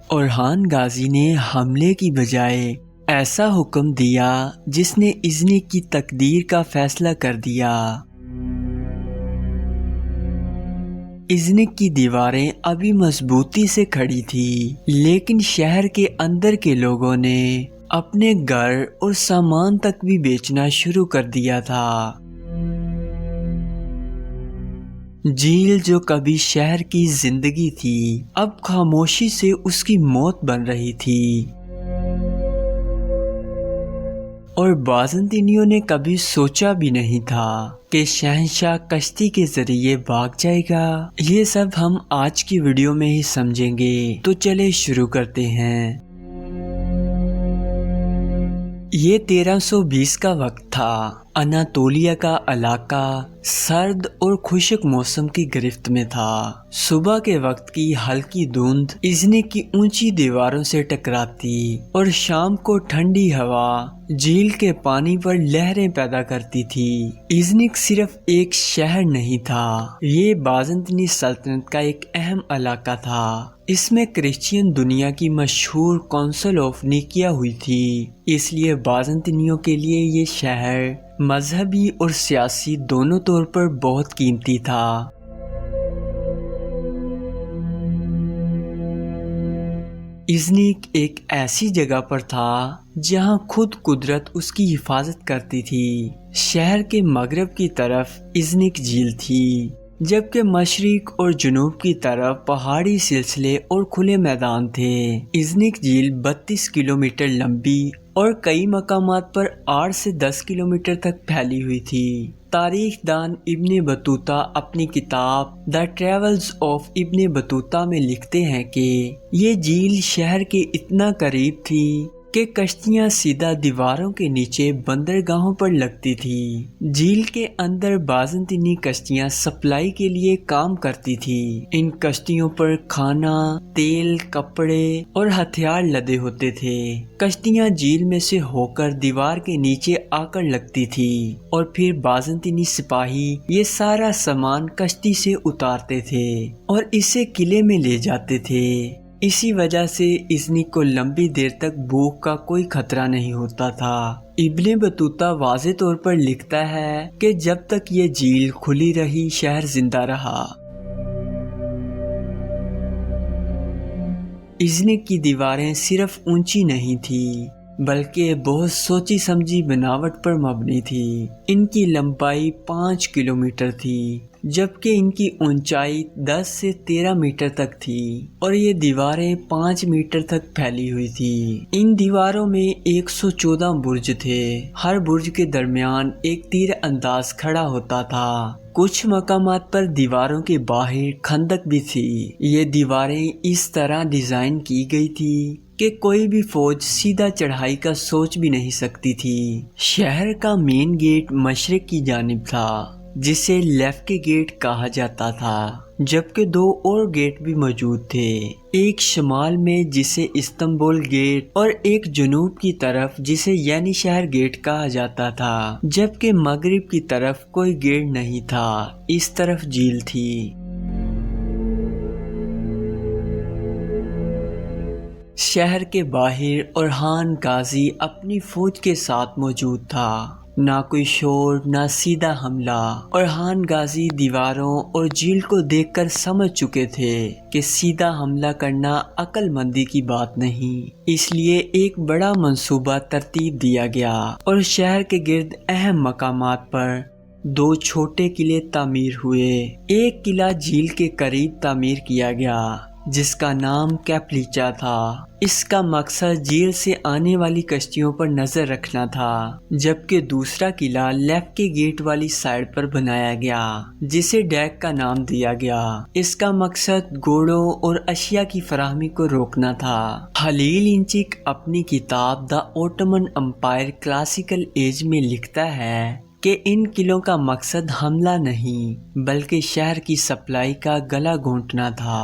اورحان غازی نے حملے کی بجائے ایسا حکم دیا جس نے ازنک کی تقدیر کا فیصلہ کر دیا۔ ازنک کی دیواریں ابھی مضبوطی سے کھڑی تھی، لیکن شہر کے اندر کے لوگوں نے اپنے گھر اور سامان تک بھی بیچنا شروع کر دیا تھا۔ جھیل جو کبھی شہر کی زندگی تھی، اب خاموشی سے اس کی موت بن رہی تھی، اور بازنطینیوں نے کبھی سوچا بھی نہیں تھا کہ شہنشاہ کشتی کے ذریعے بھاگ جائے گا۔ یہ سب ہم آج کی ویڈیو میں ہی سمجھیں گے، تو چلے شروع کرتے ہیں۔ یہ 1320 کا وقت تھا۔ اناطولیہ کا علاقہ سرد اور خشک موسم کی گرفت میں تھا۔ صبح کے وقت کی ہلکی دھند ازنک کی اونچی دیواروں سے ٹکراتی اور شام کو ٹھنڈی ہوا جھیل کے پانی پر لہریں پیدا کرتی تھی۔ ازنک صرف ایک شہر نہیں تھا، یہ بازنطینی سلطنت کا ایک اہم علاقہ تھا۔ اس میں کرسچین دنیا کی مشہور کونسل آف نیقیہ ہوئی تھی، اس لیے بازنطینیوں کے لیے یہ شہر مذہبی اور سیاسی دونوں طور پر بہت قیمتی تھا۔ ازنک ایک ایسی جگہ پر تھا جہاں خود قدرت اس کی حفاظت کرتی تھی۔ شہر کے مغرب کی طرف ازنک جھیل تھی، جبکہ مشرق اور جنوب کی طرف پہاڑی سلسلے اور کھلے میدان تھے۔ ازنک جھیل 32 کلومیٹر لمبی اور کئی مقامات پر 8 سے 10 کلومیٹر تک پھیلی ہوئی تھی۔ تاریخ دان ابن بطوطہ اپنی کتاب دی ٹریولز آف ابن بطوطہ میں لکھتے ہیں کہ یہ جھیل شہر کے اتنا قریب تھی کہ کشتیاں سیدھا دیواروں کے نیچے بندرگاہوں پر لگتی تھی۔ جھیل کے اندر بازنطینی کشتیاں سپلائی کے لیے کام کرتی تھی۔ ان کشتیوں پر کھانا، تیل، کپڑے اور ہتھیار لدے ہوتے تھے۔ کشتیاں جھیل میں سے ہو کر دیوار کے نیچے آ کر لگتی تھی، اور پھر بازنطینی سپاہی یہ سارا سامان کشتی سے اتارتے تھے اور اسے قلعے میں لے جاتے تھے۔ اسی وجہ سے ازنک کو لمبی دیر تک بھوک کا کوئی خطرہ نہیں ہوتا تھا۔ ابن بطوطہ واضح طور پر لکھتا ہے کہ جب تک یہ جھیل کھلی رہی، شہر زندہ رہا۔ ازنک کی دیواریں صرف اونچی نہیں تھی، بلکہ بہت سوچی سمجھی بناوٹ پر مبنی تھی۔ ان کی لمبائی 5 کلومیٹر تھی، جبکہ ان کی اونچائی 10 سے 13 میٹر تک تھی، اور یہ دیواریں 5 میٹر تک پھیلی ہوئی تھی۔ ان دیواروں میں 114 برج تھے۔ ہر برج کے درمیان ایک تیر انداز کھڑا ہوتا تھا۔ کچھ مقامات پر دیواروں کے باہر خندق بھی تھی۔ یہ دیواریں اس طرح ڈیزائن کی گئی تھی کہ کوئی بھی فوج سیدھا چڑھائی کا سوچ بھی نہیں سکتی تھی۔ شہر کا مین گیٹ مشرق کی جانب تھا، جسے لیفٹ گیٹ کہا جاتا تھا، جبکہ 2 اور گیٹ بھی موجود تھے، ایک شمال میں جسے استنبول گیٹ اور ایک جنوب کی طرف جسے یعنی شہر گیٹ کہا جاتا تھا، جبکہ مغرب کی طرف کوئی گیٹ نہیں تھا، اس طرف جھیل تھی۔ شہر کے باہر اورحان غازی اپنی فوج کے ساتھ موجود تھا۔ نہ کوئی شور، نہ سیدھا حملہ۔ اورحان غازی دیواروں اور جھیل کو دیکھ کر سمجھ چکے تھے کہ سیدھا حملہ کرنا عقل مندی کی بات نہیں، اس لیے ایک بڑا منصوبہ ترتیب دیا گیا، اور شہر کے گرد اہم مقامات پر 2 چھوٹے قلعے تعمیر ہوئے۔ ایک قلعہ جھیل کے قریب تعمیر کیا گیا، جس کا نام کیپلیچا تھا۔ اس کا مقصد جھیل سے آنے والی کشتیوں پر نظر رکھنا تھا، جبکہ دوسرا قلعہ لیفٹ کے گیٹ والی سائڈ پر بنایا گیا، جسے ڈیک کا نام دیا گیا۔ اس کا مقصد گھوڑوں اور اشیاء کی فراہمی کو روکنا تھا۔ خلیل انچک اپنی کتاب دی اوٹومن امپائر کلاسیکل ایج میں لکھتا ہے کہ ان قلعوں کا مقصد حملہ نہیں، بلکہ شہر کی سپلائی کا گلا گھونٹنا تھا۔